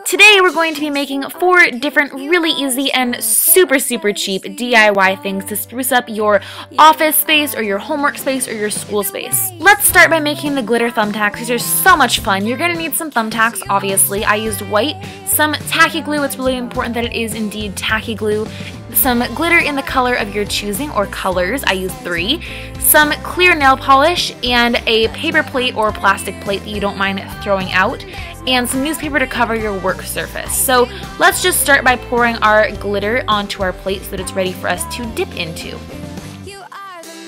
Today we're going to be making 4 different really easy and super cheap DIY things to spruce up your office space or your homework space or your school space. Let's start by making the glitter thumbtacks. These are so much fun. You're going to need some thumbtacks, obviously. I used white, some tacky glue. It's really important that it is indeed tacky glue. Some glitter in the color of your choosing, or colors. I used 3. Some clear nail polish, and a paper plate or plastic plate that you don't mind throwing out, and some newspaper to cover your work surface. So let's just start by pouring our glitter onto our plate so that it's ready for us to dip into.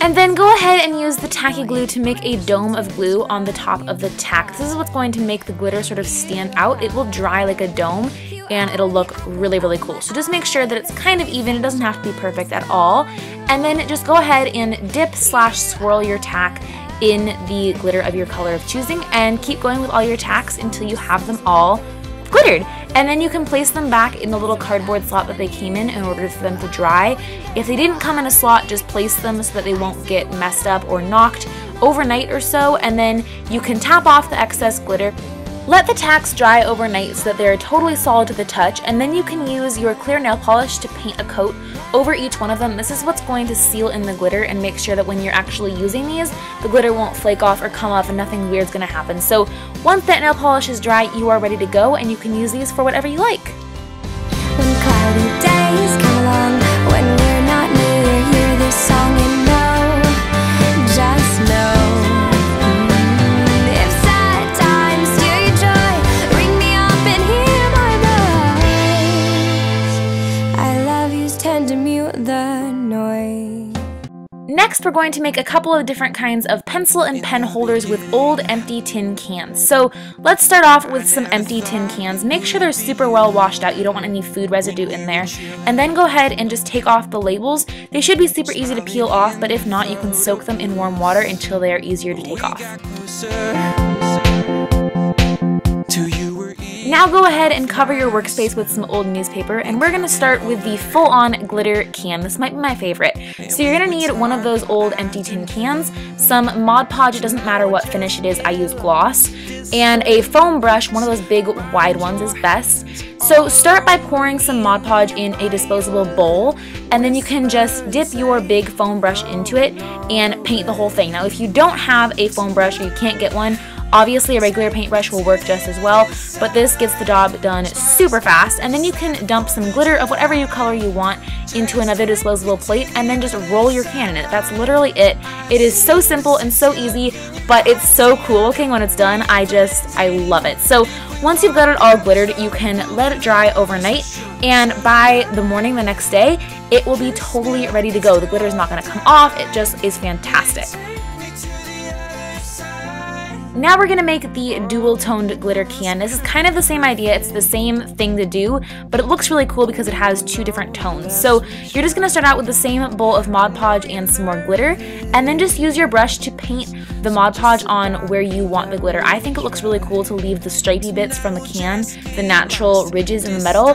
And then go ahead and use the tacky glue to make a dome of glue on the top of the tack. This is what's going to make the glitter sort of stand out. It will dry like a dome and it'll look really cool. So just make sure that it's kind of even. It doesn't have to be perfect at all. And then just go ahead and dip/swirl your tack in the glitter of your color of choosing, and keep going with all your tacks until you have them all glittered. And then you can place them back in the little cardboard slot that they came in order for them to dry. If they didn't come in a slot, just place them so that they won't get messed up or knocked overnight or so, and then you can tap off the excess glitter. Let the tacks dry overnight so that they're totally solid to the touch, and then you can use your clear nail polish to paint a coat over each one of them. This is what's going to seal in the glitter and make sure that when you're actually using these, the glitter won't flake off or come off and nothing weird's going to happen. So once that nail polish is dry, you are ready to go, and you can use these for whatever you like. When cloudy days come along, when we're not near, hear this song and know, just know. Next, we're going to make a couple of different kinds of pencil and pen holders with old empty tin cans. So let's start off with some empty tin cans. Make sure they're super well washed out. You don't want any food residue in there. And then go ahead and just take off the labels. They should be super easy to peel off, but if not, you can soak them in warm water until they are easier to take off. Now go ahead and cover your workspace with some old newspaper, and we're going to start with the full-on glitter can. This might be my favorite. So you're going to need one of those old empty tin cans, some Mod Podge, it doesn't matter what finish it is, I use gloss, and a foam brush. One of those big wide ones is best. So start by pouring some Mod Podge in a disposable bowl, and then you can just dip your big foam brush into it and paint the whole thing. Now if you don't have a foam brush or you can't get one, obviously a regular paintbrush will work just as well, but this gets the job done super fast. And then you can dump some glitter of whatever color you want into another disposable plate and then just roll your can in it. That's literally it. It is so simple and so easy, but it's so cool looking when it's done. I love it. So once you've got it all glittered, you can let it dry overnight, and by the morning the next day, it will be totally ready to go. The glitter is not going to come off. It just is fantastic. Now we're going to make the dual-toned glitter can. This is kind of the same idea. It's the same thing to do, but it looks really cool because it has 2 different tones. So you're just going to start out with the same bowl of Mod Podge and some more glitter, and then just use your brush to paint the Mod Podge on where you want the glitter. I think it looks really cool to leave the stripy bits from the can, the natural ridges in the metal,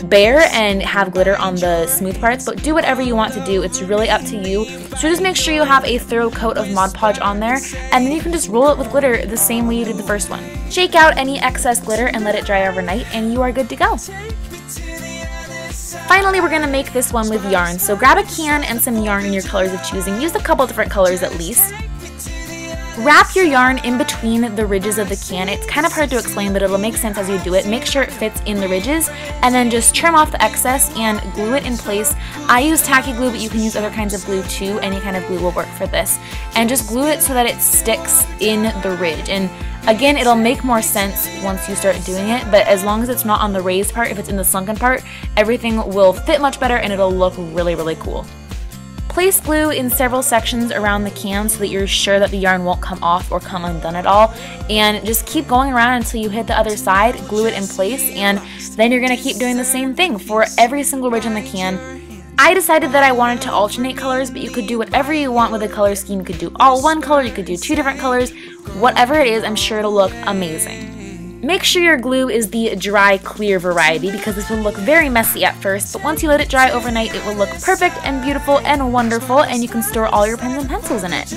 bare and have glitter on the smooth parts, but do whatever you want to do. It's really up to you. So just make sure you have a thorough coat of Mod Podge on there, and then you can just roll it with glitter the same way you did the first one. Shake out any excess glitter and let it dry overnight, and you are good to go. Finally, we're going to make this one with yarn. So grab a can and some yarn in your colors of choosing. Use a couple different colors at least. Wrap your yarn in between the ridges of the can. It's kind of hard to explain, but it'll make sense as you do it. Make sure it fits in the ridges, and then just trim off the excess and glue it in place. I use tacky glue, but you can use other kinds of glue too. Any kind of glue will work for this. And just glue it so that it sticks in the ridge. And again, it'll make more sense once you start doing it, but as long as it's not on the raised part, if it's in the sunken part, everything will fit much better and it'll look really cool. Place glue in several sections around the can so that you're sure that the yarn won't come off or come undone at all, and just keep going around until you hit the other side, glue it in place, and then you're going to keep doing the same thing for every single ridge on the can. I decided that I wanted to alternate colors, but you could do whatever you want with a color scheme. You could do all one color, you could do 2 different colors, whatever it is, I'm sure it'll look amazing. Make sure your glue is the dry clear variety because this will look very messy at first, but once you let it dry overnight, it will look perfect and beautiful and wonderful, and you can store all your pens and pencils in it.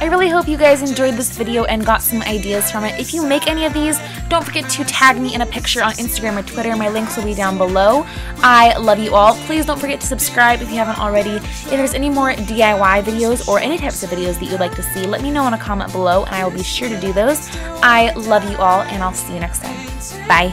I really hope you guys enjoyed this video and got some ideas from it. If you make any of these, don't forget to tag me in a picture on Instagram or Twitter. My links will be down below. I love you all. Please don't forget to subscribe if you haven't already. If there's any more DIY videos or any types of videos that you'd like to see, let me know in a comment below and I will be sure to do those. I love you all and I'll see you next time. Bye.